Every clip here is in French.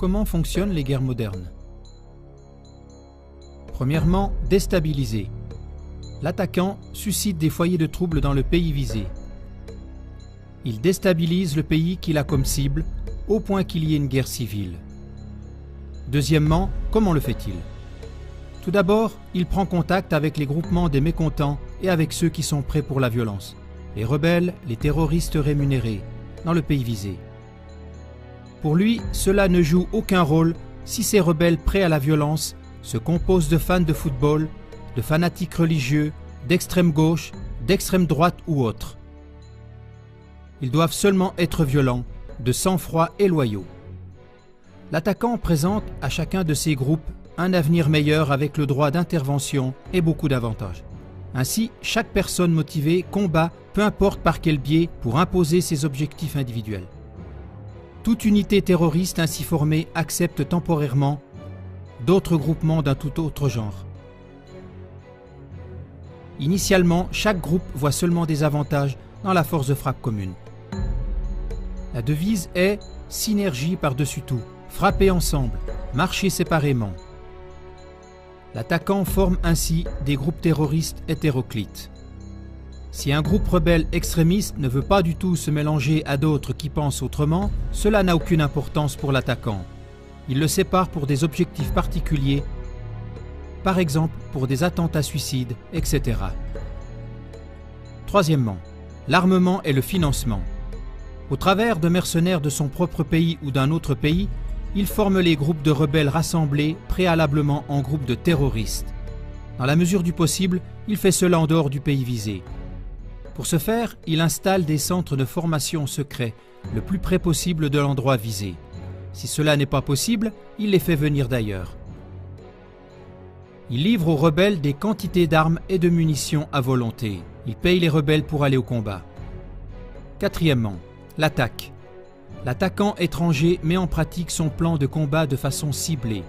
Comment fonctionnent les guerres modernes? Premièrement, déstabiliser. L'attaquant suscite des foyers de troubles dans le pays visé. Il déstabilise le pays qu'il a comme cible, au point qu'il y ait une guerre civile. Deuxièmement, comment le fait-il? Tout d'abord, il prend contact avec les groupements des mécontents et avec ceux qui sont prêts pour la violence, les rebelles, les terroristes rémunérés, dans le pays visé. Pour lui, cela ne joue aucun rôle si ces rebelles prêts à la violence se composent de fans de football, de fanatiques religieux, d'extrême gauche, d'extrême droite ou autres. Ils doivent seulement être violents, de sang-froid et loyaux. L'attaquant présente à chacun de ces groupes un avenir meilleur avec le droit d'intervention et beaucoup d'avantages. Ainsi, chaque personne motivée combat, peu importe par quel biais, pour imposer ses objectifs individuels. Toute unité terroriste ainsi formée accepte temporairement d'autres groupements d'un tout autre genre. Initialement, chaque groupe voit seulement des avantages dans la force de frappe commune. La devise est « synergie par-dessus tout », frapper ensemble, marcher séparément. L'attaquant forme ainsi des groupes terroristes hétéroclites. Si un groupe rebelle extrémiste ne veut pas du tout se mélanger à d'autres qui pensent autrement, cela n'a aucune importance pour l'attaquant. Il le sépare pour des objectifs particuliers, par exemple pour des attentats suicides, etc. Troisièmement, l'armement et le financement. Au travers de mercenaires de son propre pays ou d'un autre pays, il forme les groupes de rebelles rassemblés préalablement en groupes de terroristes. Dans la mesure du possible, il fait cela en dehors du pays visé. Pour ce faire, il installe des centres de formation secrets le plus près possible de l'endroit visé. Si cela n'est pas possible, il les fait venir d'ailleurs. Il livre aux rebelles des quantités d'armes et de munitions à volonté. Il paye les rebelles pour aller au combat. Quatrièmement, l'attaque. L'attaquant étranger met en pratique son plan de combat de façon ciblée.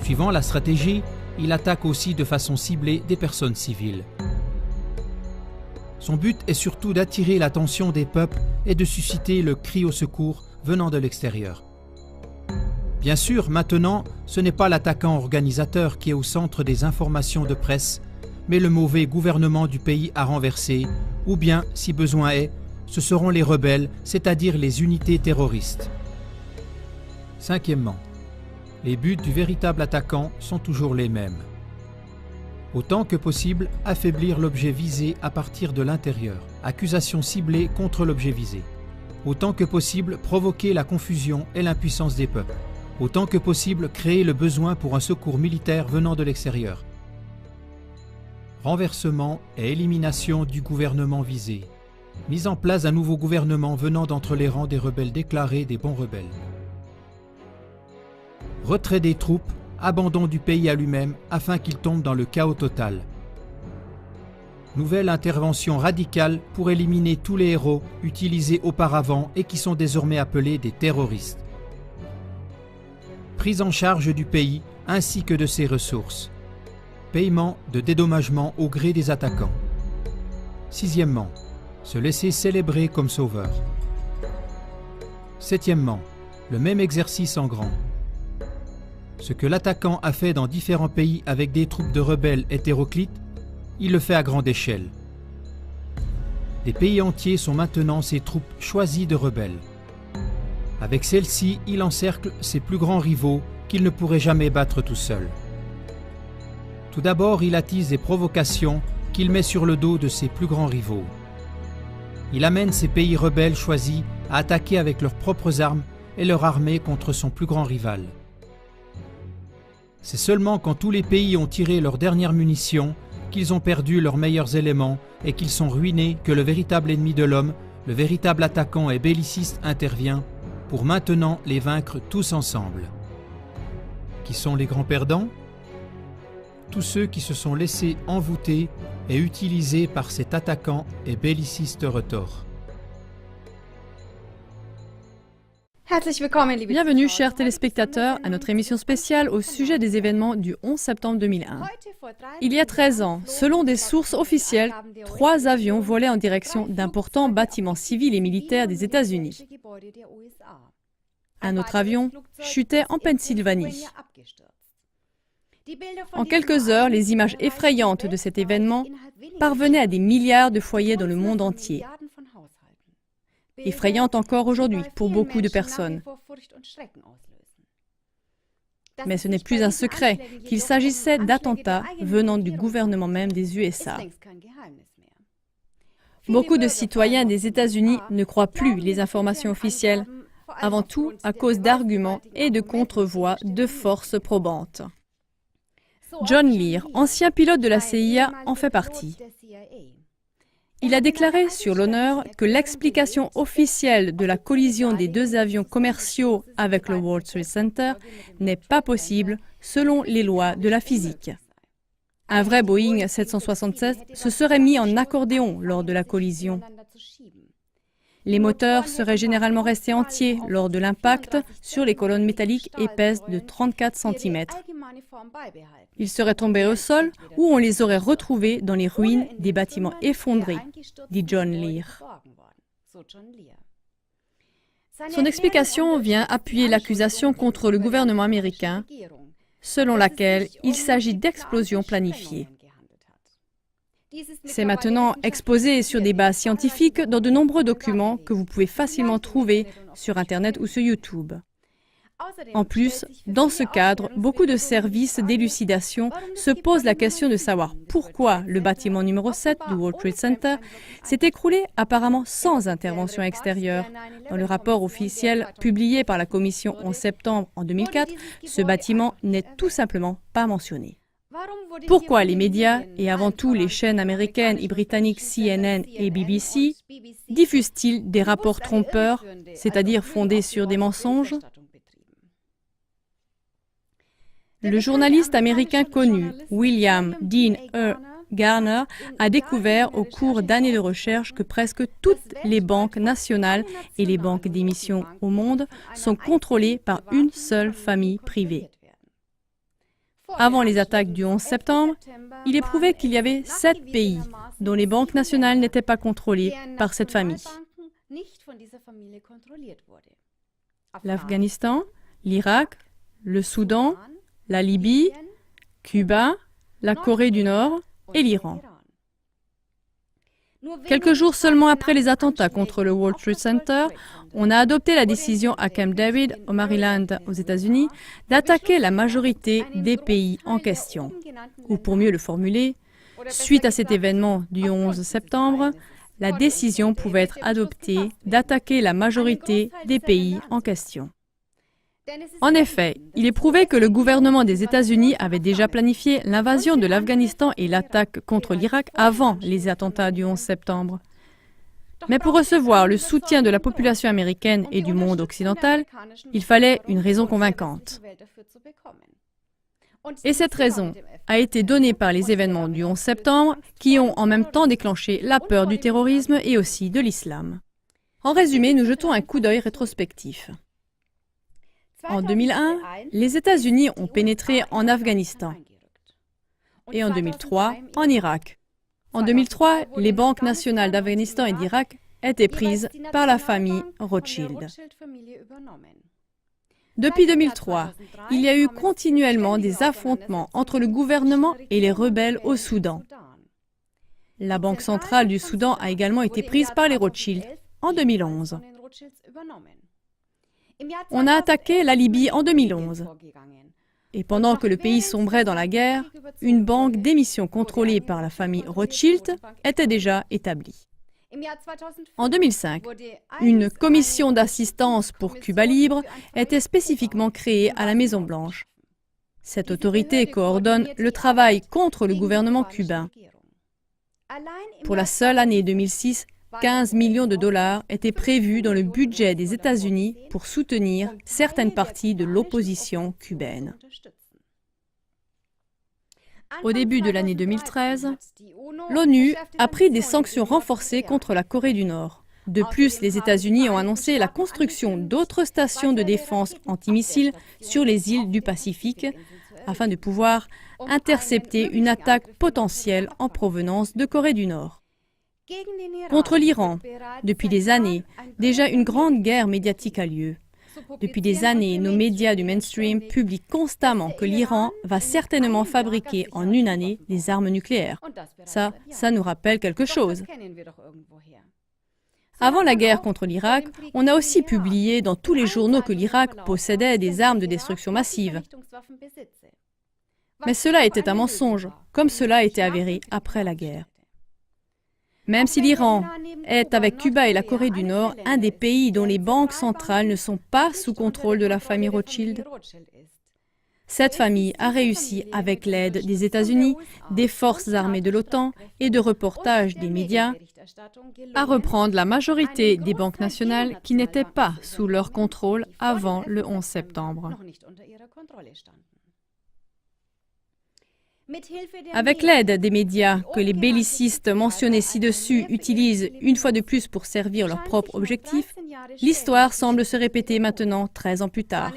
Suivant la stratégie, il attaque aussi de façon ciblée des personnes civiles. Son but est surtout d'attirer l'attention des peuples et de susciter le cri au secours venant de l'extérieur. Bien sûr, maintenant, ce n'est pas l'attaquant organisateur qui est au centre des informations de presse, mais le mauvais gouvernement du pays à renverser, ou bien, si besoin est, ce seront les rebelles, c'est-à-dire les unités terroristes. Cinquièmement, les buts du véritable attaquant sont toujours les mêmes. Autant que possible, affaiblir l'objet visé à partir de l'intérieur. Accusation ciblée contre l'objet visé. Autant que possible, provoquer la confusion et l'impuissance des peuples. Autant que possible, créer le besoin pour un secours militaire venant de l'extérieur. Renversement et élimination du gouvernement visé. Mise en place d'un nouveau gouvernement venant d'entre les rangs des rebelles déclarés des bons rebelles. Retrait des troupes, abandon du pays à lui-même afin qu'il tombe dans le chaos total. Nouvelle intervention radicale pour éliminer tous les héros utilisés auparavant et qui sont désormais appelés des terroristes. Prise en charge du pays ainsi que de ses ressources. Paiement de dédommagement au gré des attaquants. Sixièmement, se laisser célébrer comme sauveur. Septièmement, le même exercice en grand. Ce que l'attaquant a fait dans différents pays avec des troupes de rebelles hétéroclites, il le fait à grande échelle. Des pays entiers sont maintenant ses troupes choisies de rebelles. Avec celles-ci, il encercle ses plus grands rivaux qu'il ne pourrait jamais battre tout seul. Tout d'abord, il attise des provocations qu'il met sur le dos de ses plus grands rivaux. Il amène ces pays rebelles choisis à attaquer avec leurs propres armes et leur armée contre son plus grand rival. C'est seulement quand tous les pays ont tiré leurs dernières munitions, qu'ils ont perdu leurs meilleurs éléments et qu'ils sont ruinés que le véritable ennemi de l'homme, le véritable attaquant et belliciste intervient pour maintenant les vaincre tous ensemble. Qui sont les grands perdants? Tous ceux qui se sont laissés envoûter et utilisés par cet attaquant et belliciste retors. Bienvenue, chers téléspectateurs, à notre émission spéciale au sujet des événements du 11 septembre 2001. Il y a 13 ans, selon des sources officielles, 3 avions volaient en direction d'importants bâtiments civils et militaires des États-Unis. Un autre avion chutait en Pennsylvanie. En quelques heures, les images effrayantes de cet événement parvenaient à des milliards de foyers dans le monde entier. Effrayantes encore aujourd'hui pour beaucoup de personnes. Mais ce n'est plus un secret qu'il s'agissait d'attentats venant du gouvernement même des USA. Beaucoup de citoyens des États-Unis ne croient plus les informations officielles, avant tout à cause d'arguments et de contre-voix de forces probantes. John Lear, ancien pilote de la CIA, en fait partie. Il a déclaré sur l'honneur que l'explication officielle de la collision des deux avions commerciaux avec le World Trade Center n'est pas possible selon les lois de la physique. Un vrai Boeing 767 se serait mis en accordéon lors de la collision. Les moteurs seraient généralement restés entiers lors de l'impact sur les colonnes métalliques épaisses de 34 cm. Ils seraient tombés au sol ou on les aurait retrouvés dans les ruines des bâtiments effondrés, dit John Lear. Son explication vient appuyer l'accusation contre le gouvernement américain, selon laquelle il s'agit d'explosions planifiées. C'est maintenant exposé sur des bases scientifiques dans de nombreux documents que vous pouvez facilement trouver sur Internet ou sur YouTube. En plus, dans ce cadre, beaucoup de services d'élucidation se posent la question de savoir pourquoi le bâtiment numéro 7 du World Trade Center s'est écroulé apparemment sans intervention extérieure. Dans le rapport officiel publié par la Commission en septembre en 2004, ce bâtiment n'est tout simplement pas mentionné. Pourquoi les médias, et avant tout les chaînes américaines et britanniques CNN et BBC, diffusent-ils des rapports trompeurs, c'est-à-dire fondés sur des mensonges? Le journaliste américain connu William Dean Garner a découvert au cours d'années de recherche que presque toutes les banques nationales et les banques d'émission au monde sont contrôlées par une seule famille privée. Avant les attaques du 11 septembre, il est prouvé qu'il y avait 7 pays dont les banques nationales n'étaient pas contrôlées par cette famille. L'Afghanistan, l'Irak, le Soudan, la Libye, Cuba, la Corée du Nord et l'Iran. Quelques jours seulement après les attentats contre le World Trade Center, on a adopté la décision à Camp David, au Maryland, aux États-Unis, d'attaquer la majorité des pays en question. Ou pour mieux le formuler, suite à cet événement du 11 septembre, la décision pouvait être adoptée d'attaquer la majorité des pays en question. En effet, il est prouvé que le gouvernement des États-Unis avait déjà planifié l'invasion de l'Afghanistan et l'attaque contre l'Irak avant les attentats du 11 septembre. Mais pour recevoir le soutien de la population américaine et du monde occidental, il fallait une raison convaincante. Et cette raison a été donnée par les événements du 11 septembre qui ont en même temps déclenché la peur du terrorisme et aussi de l'islam. En résumé, nous jetons un coup d'œil rétrospectif. En 2001, les États-Unis ont pénétré en Afghanistan et en 2003, en Irak. En 2003, les banques nationales d'Afghanistan et d'Irak étaient prises par la famille Rothschild. Depuis 2003, il y a eu continuellement des affrontements entre le gouvernement et les rebelles au Soudan. La Banque centrale du Soudan a également été prise par les Rothschild en 2011. On a attaqué la Libye en 2011. Et pendant que le pays sombrait dans la guerre, une banque d'émission contrôlée par la famille Rothschild était déjà établie. En 2005, une commission d'assistance pour Cuba libre était spécifiquement créée à la Maison-Blanche. Cette autorité coordonne le travail contre le gouvernement cubain. Pour la seule année 2006, 15 millions de dollars étaient prévus dans le budget des États-Unis pour soutenir certaines parties de l'opposition cubaine. Au début de l'année 2013, l'ONU a pris des sanctions renforcées contre la Corée du Nord. De plus, les États-Unis ont annoncé la construction d'autres stations de défense antimissiles sur les îles du Pacifique afin de pouvoir intercepter une attaque potentielle en provenance de Corée du Nord. Contre l'Iran, depuis des années, déjà une grande guerre médiatique a lieu. Depuis des années, nos médias du mainstream publient constamment que l'Iran va certainement fabriquer en une année des armes nucléaires. Ça nous rappelle quelque chose. Avant la guerre contre l'Irak, on a aussi publié dans tous les journaux que l'Irak possédait des armes de destruction massive. Mais cela était un mensonge, comme cela a été avéré après la guerre. Même si l'Iran est, avec Cuba et la Corée du Nord, un des pays dont les banques centrales ne sont pas sous contrôle de la famille Rothschild, cette famille a réussi, avec l'aide des États-Unis, des forces armées de l'OTAN et de reportages des médias, à reprendre la majorité des banques nationales qui n'étaient pas sous leur contrôle avant le 11 septembre. Avec l'aide des médias que les bellicistes mentionnés ci-dessus utilisent une fois de plus pour servir leurs propres objectifs, l'histoire semble se répéter maintenant 13 ans plus tard.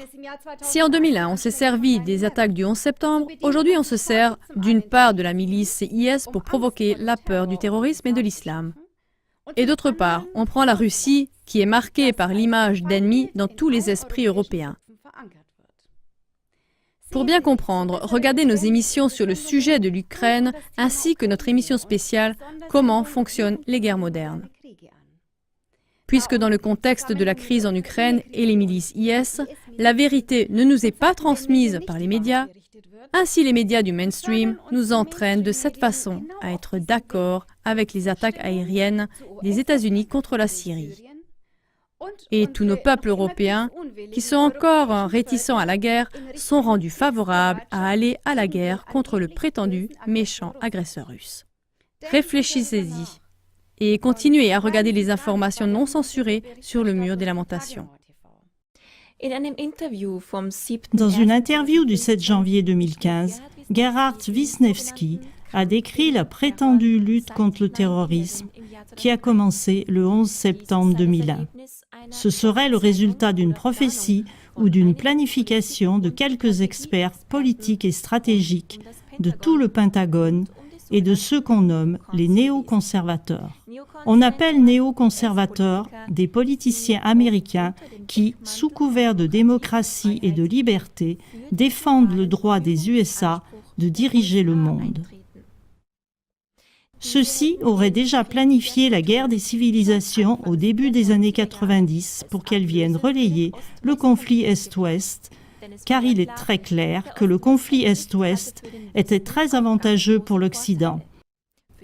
Si en 2001 on s'est servi des attaques du 11 septembre, aujourd'hui on se sert d'une part de la milice IS pour provoquer la peur du terrorisme et de l'islam. Et d'autre part, on prend la Russie qui est marquée par l'image d'ennemi dans tous les esprits européens. Pour bien comprendre, regardez nos émissions sur le sujet de l'Ukraine ainsi que notre émission spéciale « Comment fonctionnent les guerres modernes ». Puisque dans le contexte de la crise en Ukraine et les milices IS, la vérité ne nous est pas transmise par les médias, ainsi les médias du mainstream nous entraînent de cette façon à être d'accord avec les attaques aériennes des États-Unis contre la Syrie. Et tous nos peuples européens, qui sont encore réticents à la guerre, sont rendus favorables à aller à la guerre contre le prétendu méchant agresseur russe. Réfléchissez-y et continuez à regarder les informations non censurées sur le mur des lamentations. Dans une interview du 7 janvier 2015, Gerhard Wisniewski a décrit la prétendue lutte contre le terrorisme qui a commencé le 11 septembre 2001. Ce serait le résultat d'une prophétie ou d'une planification de quelques experts politiques et stratégiques de tout le Pentagone et de ceux qu'on nomme les néoconservateurs. On appelle néoconservateurs des politiciens américains qui, sous couvert de démocratie et de liberté, défendent le droit des USA de diriger le monde. Ceux-ci auraient déjà planifié la guerre des civilisations au début des années 90 pour qu'elle vienne relayer le conflit Est-Ouest, car il est très clair que le conflit Est-Ouest était très avantageux pour l'Occident,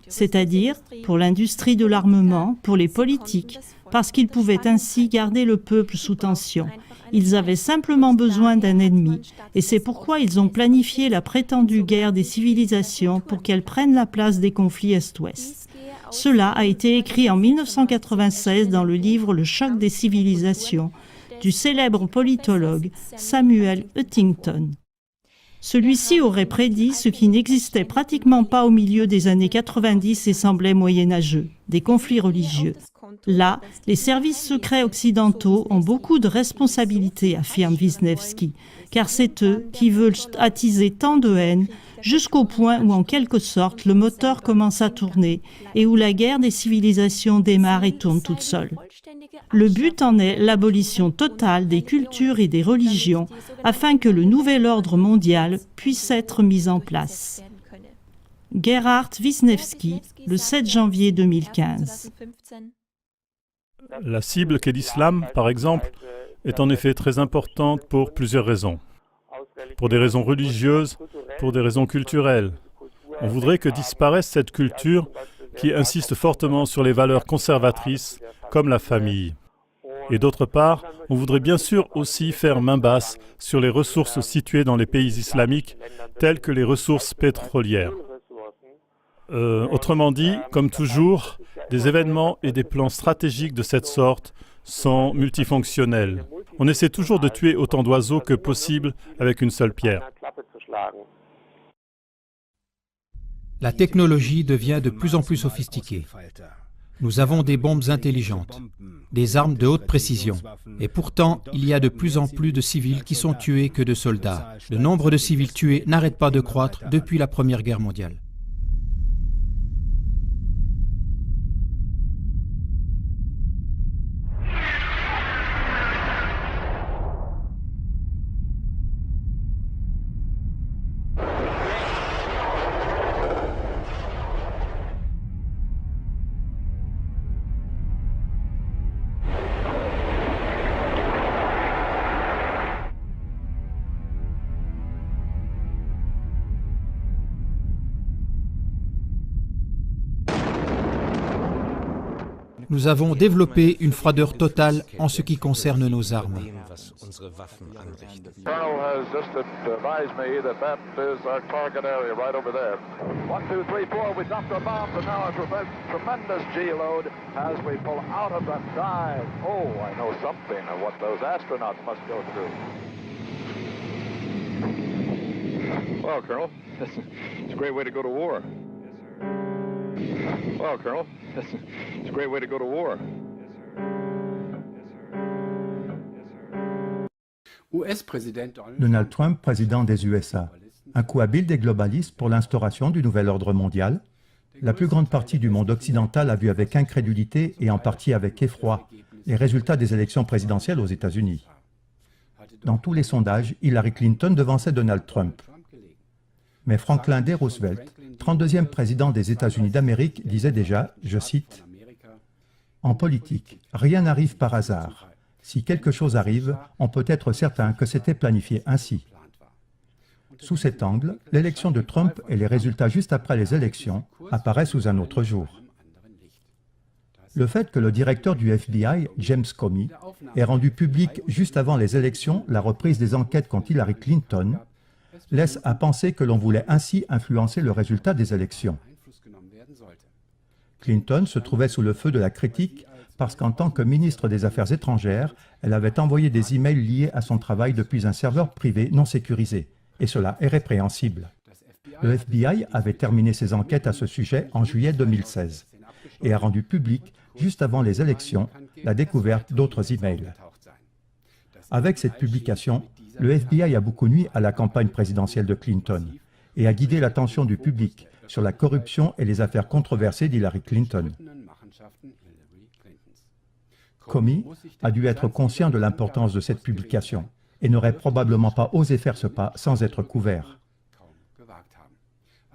c'est-à-dire pour l'industrie de l'armement, pour les politiques, parce qu'ils pouvaient ainsi garder le peuple sous tension. Ils avaient simplement besoin d'un ennemi, et c'est pourquoi ils ont planifié la prétendue guerre des civilisations pour qu'elle prenne la place des conflits Est-Ouest. Cela a été écrit en 1996 dans le livre Le choc des civilisations du célèbre politologue Samuel Huntington. Celui-ci aurait prédit ce qui n'existait pratiquement pas au milieu des années 90 et semblait moyenâgeux, des conflits religieux. Là, les services secrets occidentaux ont beaucoup de responsabilités, affirme Wisniewski, car c'est eux qui veulent attiser tant de haine jusqu'au point où, en quelque sorte, le moteur commence à tourner et où la guerre des civilisations démarre et tourne toute seule. Le but en est l'abolition totale des cultures et des religions afin que le nouvel ordre mondial puisse être mis en place. Gerhard Wisniewski, le 7 janvier 2015. La cible qu'est l'islam, par exemple, est en effet très importante pour plusieurs raisons. Pour des raisons religieuses, pour des raisons culturelles. On voudrait que disparaisse cette culture qui insiste fortement sur les valeurs conservatrices, comme la famille. Et d'autre part, on voudrait bien sûr aussi faire main basse sur les ressources situées dans les pays islamiques, telles que les ressources pétrolières. Autrement dit, comme toujours, des événements et des plans stratégiques de cette sorte sont multifonctionnels. On essaie toujours de tuer autant d'oiseaux que possible avec une seule pierre. La technologie devient de plus en plus sophistiquée. Nous avons des bombes intelligentes, des armes de haute précision. Et pourtant, il y a de plus en plus de civils qui sont tués que de soldats. Le nombre de civils tués n'arrête pas de croître depuis la Première Guerre mondiale. Nous avons développé une froideur totale en ce qui concerne nos armes. Colonel has just advised me that that is our target area right over there. 1, 2, 3, 4, we dropped our bombs and now a tremendous G-load as we pull out of the dive. Oh, I know something of what those astronauts must go through. Well, Colonel, it's a great way to go to war. Well, Colonel, it's a great way to go to war. Donald Trump, président des USA. Un coup habile des globalistes pour l'instauration du nouvel ordre mondial. La plus grande partie du monde occidental a vu avec incrédulité et en partie avec effroi les résultats des élections présidentielles aux États-Unis. Dans tous les sondages, Hillary Clinton devançait Donald Trump. Mais Franklin D. Roosevelt, 32e président des États-Unis d'Amérique, disait déjà, je cite, « En politique, rien n'arrive par hasard. Si quelque chose arrive, on peut être certain que c'était planifié ainsi. » Sous cet angle, l'élection de Trump et les résultats juste après les élections apparaissent sous un autre jour. Le fait que le directeur du FBI, James Comey, ait rendu public juste avant les élections la reprise des enquêtes contre Hillary Clinton laisse à penser que l'on voulait ainsi influencer le résultat des élections. Clinton se trouvait sous le feu de la critique parce qu'en tant que ministre des Affaires étrangères, elle avait envoyé des emails liés à son travail depuis un serveur privé non sécurisé, et cela est répréhensible. Le FBI avait terminé ses enquêtes à ce sujet en juillet 2016 et a rendu public, juste avant les élections, la découverte d'autres emails. Avec cette publication, le FBI a beaucoup nui à la campagne présidentielle de Clinton et a guidé l'attention du public sur la corruption et les affaires controversées d'Hillary Clinton. Comey a dû être conscient de l'importance de cette publication et n'aurait probablement pas osé faire ce pas sans être couvert.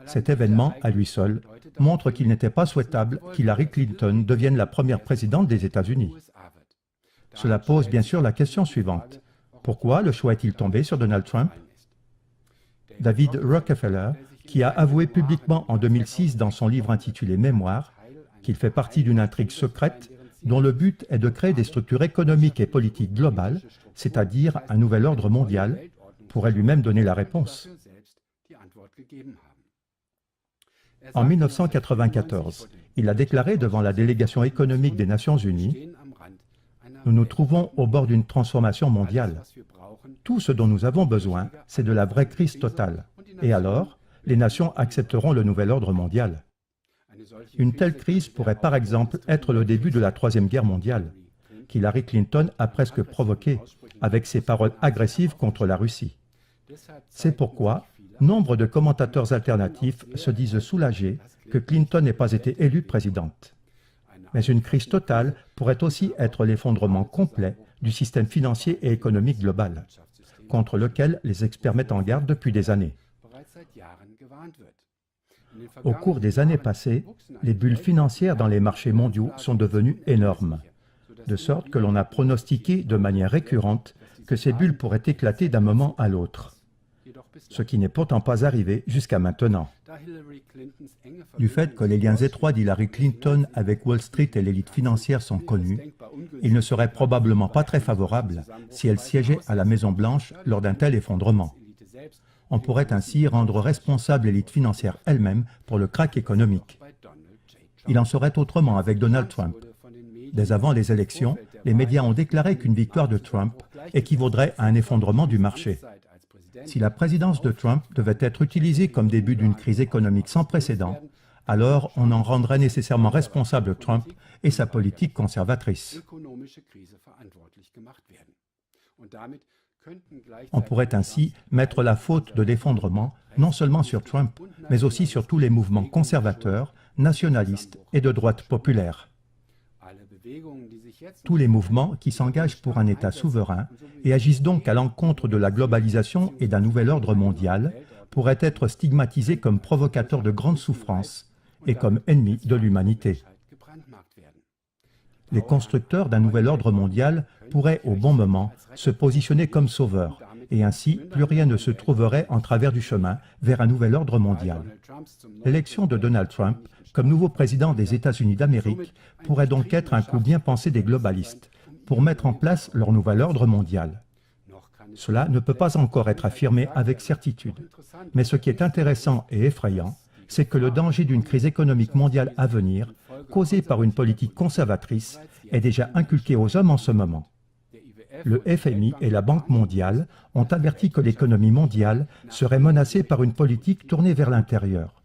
Cet événement, à lui seul, montre qu'il n'était pas souhaitable qu'Hillary Clinton devienne la première présidente des États-Unis. Cela pose bien sûr la question suivante. Pourquoi le choix est-il tombé sur Donald Trump? David Rockefeller, qui a avoué publiquement en 2006 dans son livre intitulé « Mémoires » qu'il fait partie d'une intrigue secrète dont le but est de créer des structures économiques et politiques globales, c'est-à-dire un nouvel ordre mondial, pourrait lui-même donner la réponse. En 1994, il a déclaré devant la délégation économique des Nations Unies « Nous nous trouvons au bord d'une transformation mondiale. Tout ce dont nous avons besoin, c'est de la vraie crise totale. Et alors, les nations accepteront le nouvel ordre mondial. » Une telle crise pourrait par exemple être le début de la Troisième Guerre mondiale, qu'Hillary Clinton a presque provoquée avec ses paroles agressives contre la Russie. C'est pourquoi nombre de commentateurs alternatifs se disent soulagés que Clinton n'ait pas été élue présidente. Mais une crise totale pourrait aussi être l'effondrement complet du système financier et économique global, contre lequel les experts mettent en garde depuis des années. Au cours des années passées, les bulles financières dans les marchés mondiaux sont devenues énormes, de sorte que l'on a pronostiqué de manière récurrente que ces bulles pourraient éclater d'un moment à l'autre, ce qui n'est pourtant pas arrivé jusqu'à maintenant. Du fait que les liens étroits d'Hillary Clinton avec Wall Street et l'élite financière sont connus, il ne serait probablement pas très favorable si elle siégeait à la Maison-Blanche lors d'un tel effondrement. On pourrait ainsi rendre responsable l'élite financière elle-même pour le krach économique. Il en serait autrement avec Donald Trump. Dès avant les élections, les médias ont déclaré qu'une victoire de Trump équivaudrait à un effondrement du marché. Si la présidence de Trump devait être utilisée comme début d'une crise économique sans précédent, alors on en rendrait nécessairement responsable Trump et sa politique conservatrice. On pourrait ainsi mettre la faute de l'effondrement non seulement sur Trump, mais aussi sur tous les mouvements conservateurs, nationalistes et de droite populaire. Tous les mouvements qui s'engagent pour un État souverain et agissent donc à l'encontre de la globalisation et d'un nouvel ordre mondial pourraient être stigmatisés comme provocateurs de grandes souffrances et comme ennemis de l'humanité. Les constructeurs d'un nouvel ordre mondial pourraient, au bon moment, se positionner comme sauveurs et ainsi plus rien ne se trouverait en travers du chemin vers un nouvel ordre mondial. L'élection de Donald Trump comme nouveau président des États-Unis d'Amérique pourrait donc être un coup bien pensé des globalistes pour mettre en place leur nouvel ordre mondial. Cela ne peut pas encore être affirmé avec certitude. Mais ce qui est intéressant et effrayant, c'est que le danger d'une crise économique mondiale à venir, causée par une politique conservatrice, est déjà inculqué aux hommes en ce moment. Le FMI et la Banque mondiale ont averti que l'économie mondiale serait menacée par une politique tournée vers l'intérieur.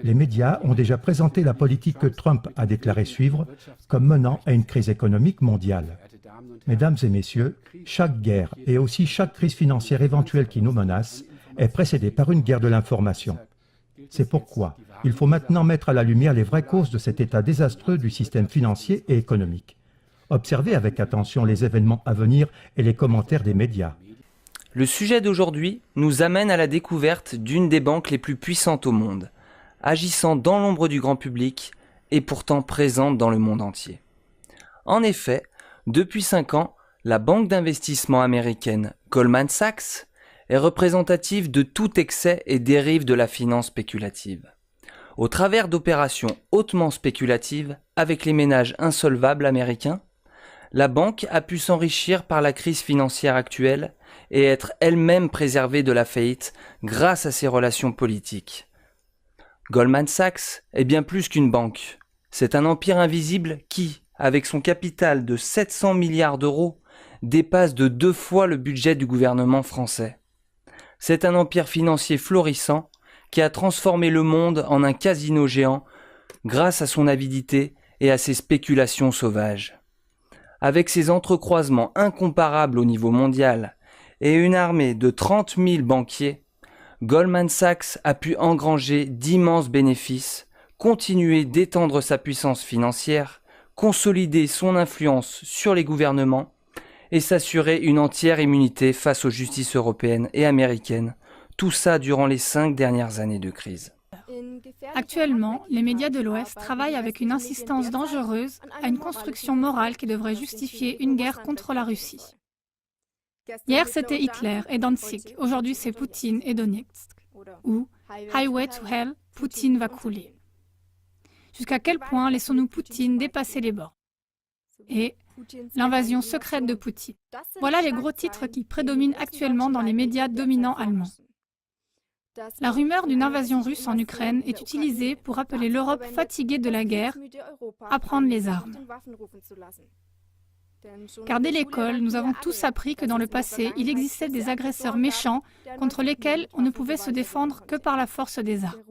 Les médias ont déjà présenté la politique que Trump a déclaré suivre comme menant à une crise économique mondiale. Mesdames et messieurs, chaque guerre et aussi chaque crise financière éventuelle qui nous menace est précédée par une guerre de l'information. C'est pourquoi il faut maintenant mettre à la lumière les vraies causes de cet état désastreux du système financier et économique. Observez avec attention les événements à venir et les commentaires des médias. Le sujet d'aujourd'hui nous amène à la découverte d'une des banques les plus puissantes au monde, agissant dans l'ombre du grand public et pourtant présente dans le monde entier. En effet, depuis 5 ans, la banque d'investissement américaine Goldman Sachs est représentative de tout excès et dérive de la finance spéculative. Au travers d'opérations hautement spéculatives avec les ménages insolvables américains, la banque a pu s'enrichir par la crise financière actuelle et être elle-même préservée de la faillite grâce à ses relations politiques. Goldman Sachs est bien plus qu'une banque. C'est un empire invisible qui, avec son capital de 700 milliards d'euros, dépasse de 2 fois le budget du gouvernement français. C'est un empire financier florissant qui a transformé le monde en un casino géant grâce à son avidité et à ses spéculations sauvages. Avec ses entrecroisements incomparables au niveau mondial et une armée de 30 000 banquiers, Goldman Sachs a pu engranger d'immenses bénéfices, continuer d'étendre sa puissance financière, consolider son influence sur les gouvernements et s'assurer une entière immunité face aux justices européennes et américaines, tout ça durant les 5 dernières années de crise. Actuellement, les médias de l'Ouest travaillent avec une insistance dangereuse à une construction morale qui devrait justifier une guerre contre la Russie. Hier, c'était Hitler et Danzig. Aujourd'hui, c'est Poutine et Donetsk. Ou Highway to Hell, Poutine va couler. Jusqu'à quel point laissons-nous Poutine dépasser les bords? Et l'invasion secrète de Poutine. Voilà les gros titres qui prédominent actuellement dans les médias dominants allemands. La rumeur d'une invasion russe en Ukraine est utilisée pour appeler l'Europe fatiguée de la guerre à prendre les armes. Car dès l'école, nous avons tous appris que dans le passé, il existait des agresseurs méchants contre lesquels on ne pouvait se défendre que par la force des armes.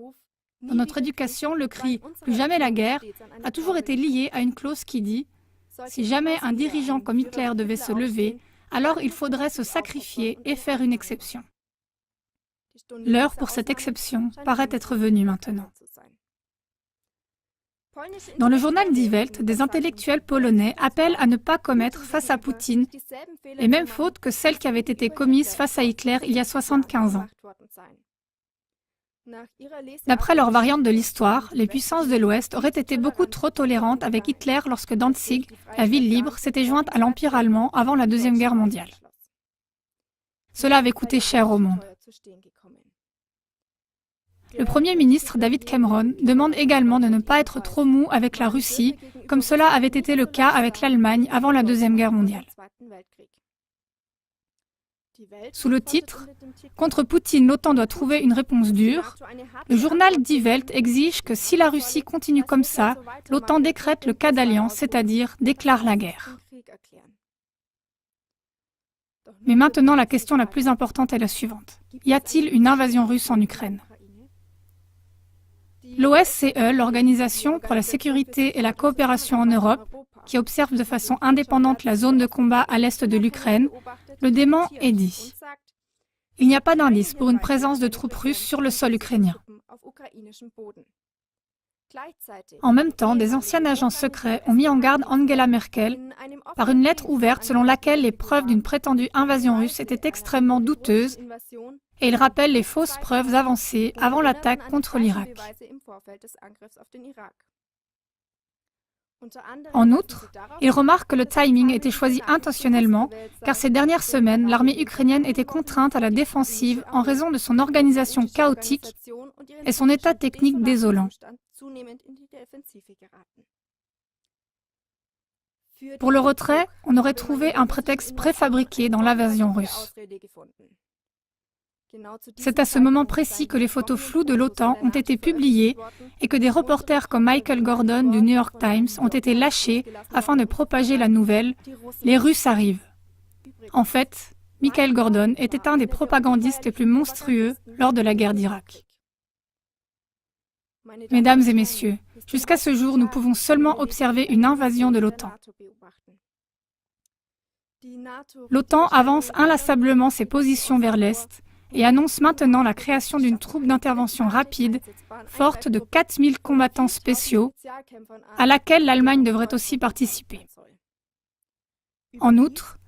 Dans notre éducation, le cri « plus jamais la guerre » a toujours été lié à une clause qui dit « si jamais un dirigeant comme Hitler devait se lever, alors il faudrait se sacrifier et faire une exception ». L'heure pour cette exception paraît être venue maintenant. Dans le journal Die Welt, des intellectuels polonais appellent à ne pas commettre face à Poutine les mêmes fautes que celles qui avaient été commises face à Hitler il y a 75 ans. D'après leur variante de l'histoire, les puissances de l'Ouest auraient été beaucoup trop tolérantes avec Hitler lorsque Danzig, la ville libre, s'était jointe à l'Empire allemand avant la Deuxième Guerre mondiale. Cela avait coûté cher au monde. Le Premier ministre David Cameron demande également de ne pas être trop mou avec la Russie, comme cela avait été le cas avec l'Allemagne avant la Deuxième Guerre mondiale. Sous le titre « Contre Poutine, l'OTAN doit trouver une réponse dure », le journal Die Welt exige que si la Russie continue comme ça, l'OTAN décrète le cas d'alliance, c'est-à-dire déclare la guerre. Mais maintenant, la question la plus importante est la suivante. Y a-t-il une invasion russe en Ukraine? L'OSCE, l'Organisation pour la sécurité et la coopération en Europe, qui observe de façon indépendante la zone de combat à l'est de l'Ukraine, le dément et dit « Il n'y a pas d'indice pour une présence de troupes russes sur le sol ukrainien. » En même temps, des anciens agents secrets ont mis en garde Angela Merkel par une lettre ouverte selon laquelle les preuves d'une prétendue invasion russe étaient extrêmement douteuses et ils rappellent les fausses preuves avancées avant l'attaque contre l'Irak. En outre, il remarque que le timing était choisi intentionnellement, car ces dernières semaines, l'armée ukrainienne était contrainte à la défensive en raison de son organisation chaotique et son état technique désolant. Pour le retrait, on aurait trouvé un prétexte préfabriqué dans l'invasion russe. C'est à ce moment précis que les photos floues de l'OTAN ont été publiées et que des reporters comme Michael Gordon du New York Times ont été lâchés afin de propager la nouvelle « Les Russes arrivent ». En fait, Michael Gordon était un des propagandistes les plus monstrueux lors de la guerre d'Irak. Mesdames et messieurs, jusqu'à ce jour, nous pouvons seulement observer une invasion de l'OTAN. L'OTAN avance inlassablement ses positions vers l'Est et annonce maintenant la création d'une troupe d'intervention rapide, forte de 4000 combattants spéciaux, à laquelle l'Allemagne devrait aussi participer. En outre,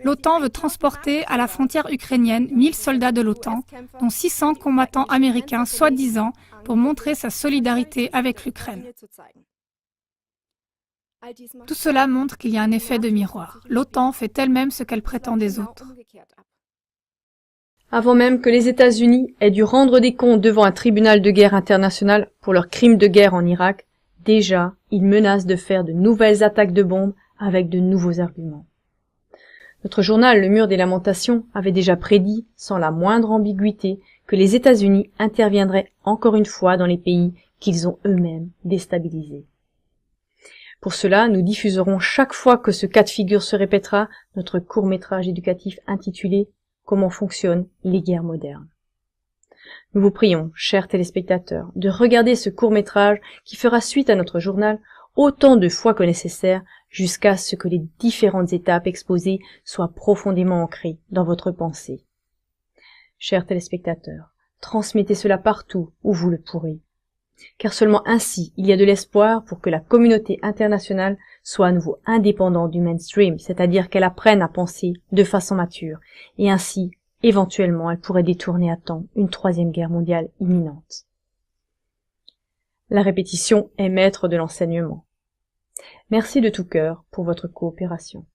l'OTAN veut transporter à la frontière ukrainienne 1000 soldats de l'OTAN, dont 600 combattants américains soi-disant, pour montrer sa solidarité avec l'Ukraine. Tout cela montre qu'il y a un effet de miroir. L'OTAN fait elle-même ce qu'elle prétend des autres. Avant même que les États-Unis aient dû rendre des comptes devant un tribunal de guerre international pour leurs crimes de guerre en Irak, déjà, ils menacent de faire de nouvelles attaques de bombes avec de nouveaux arguments. Notre journal Le Mur des Lamentations avait déjà prédit, sans la moindre ambiguïté, que les États-Unis interviendraient encore une fois dans les pays qu'ils ont eux-mêmes déstabilisés. Pour cela, nous diffuserons chaque fois que ce cas de figure se répétera notre court-métrage éducatif intitulé « Comment fonctionnent les guerres modernes ». Nous vous prions, chers téléspectateurs, de regarder ce court-métrage qui fera suite à notre journal autant de fois que nécessaire jusqu'à ce que les différentes étapes exposées soient profondément ancrées dans votre pensée. Chers téléspectateurs, transmettez cela partout où vous le pourrez, car seulement ainsi il y a de l'espoir pour que la communauté internationale soit à nouveau indépendante du mainstream, c'est-à-dire qu'elle apprenne à penser de façon mature, et ainsi, éventuellement, elle pourrait détourner à temps une troisième guerre mondiale imminente. La répétition est maître de l'enseignement. Merci de tout cœur pour votre coopération.